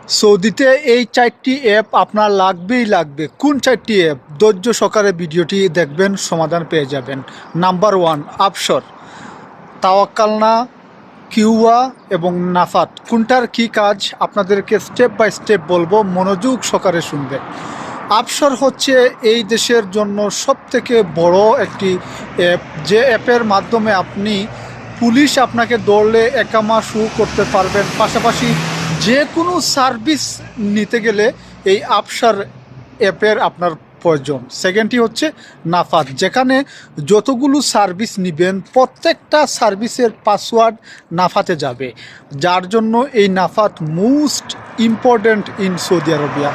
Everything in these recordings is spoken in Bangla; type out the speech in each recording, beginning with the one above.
সৌদিতে এই 4টি অ্যাপ আপনার লাগবেই লাগবে। কোন 4টি অ্যাপ? ধৈর্য সহকারে ভিডিওটি দেখবেন, সমাধান পেয়ে যাবেন। নাম্বার 1 আপসর, তাওয়াক্কালনা, কিউয়া এবং নাফাত। কোনটার কি কাজ আপনাদেরকে স্টেপ বাই স্টেপ বলবো, মনোযোগ সহকারে শুনবেন। আপসর হচ্ছে এই দেশের জন্য সবথেকে বড় একটি অ্যাপ, যে অ্যাপের মাধ্যমে আপনি পুলিশ আপনাকে ধরলে একামা শুরু করতে পারবেন। পাশাপাশি যে কোনো সার্ভিস নিতে গেলে এই আপসার অ্যাপের আপনার প্রয়োজন। সেকেন্ডটি হচ্ছে নাফাত, যেখানে যতগুলো সার্ভিস নেবেন প্রত্যেকটা সার্ভিসের পাসওয়ার্ড নাফাতে যাবে, যার জন্য এই Nafath most important in Saudi Arabia.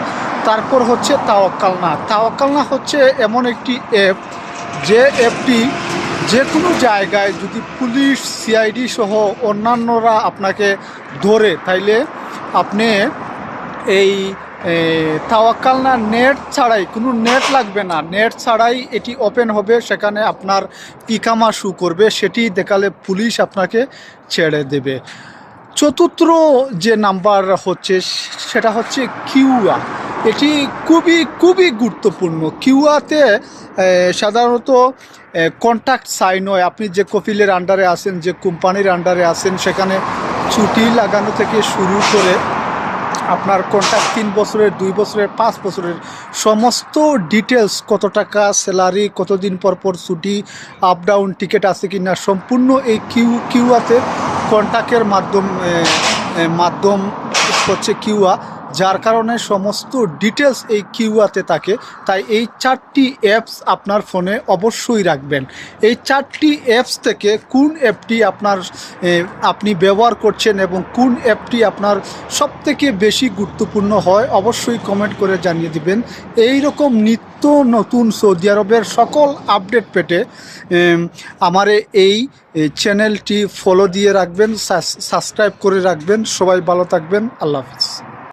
তারপর হচ্ছে তাওয়াক্কালনা। তাওয়াক্কালনা হচ্ছে এমন একটি অ্যাপ, যে অ্যাপটি যে কোনো জায়গায় যদি পুলিশ, সিআইডি সহ অন্যান্যরা আপনাকে ধরে, তাইলে আপনি এই তাওয়াক্কালনা নেট ছাড়াই, কোনো নেট লাগবে না, নেট ছাড়াই এটি ওপেন হবে, সেখানে আপনার ইকামা শু করবে, সেটি দেখালে পুলিশ আপনাকে ছেড়ে দেবে। চতুর্থ যে নাম্বার হচ্ছে সেটা হচ্ছে কিউয়া। এটি খুবই গুরুত্বপূর্ণ। কিউয়াতে সাধারণত কন্ট্রাক্ট সাইন হয়। আপনি যে কফিলের আন্ডারে আছেন, যে কোম্পানির আন্ডারে আছেন, সেখানে ছুটি লাগানো থেকে শুরু করে আপনার কন্ট্রাক্ট 3 বছরের, 2 বছরের, 5 বছরের সমস্ত ডিটেলস, কত টাকা স্যালারি, কতদিন পর পর ছুটি, আপ ডাউন টিকিট আছে কি না, সম্পূর্ণ এই কিউয়াতে কন্ট্রাক্টের মাধ্যম হচ্ছে কিউয়া, যার কারণে সমস্ত ডিটেলস এই কিউয়াতে থাকে। তাই এই 4টি অ্যাপস আপনার ফোনে অবশ্যই রাখবেন। এই 4টি অ্যাপস থেকে কোন অ্যাপটি আপনি ব্যবহার করছেন এবং কোন অ্যাপটি আপনার সবথেকে বেশি গুরুত্বপূর্ণ হয়, অবশ্যই কমেন্ট করে জানিয়ে দিবেন। এই রকম নিত্য নতুন সৌদি আরবের সকল আপডেট পেতে আমার এই চ্যানেলটি ফলো দিয়ে রাখবেন, সাবস্ক্রাইব করে রাখবেন। সবাই ভালো থাকবেন। আল্লাহ হাফিজ।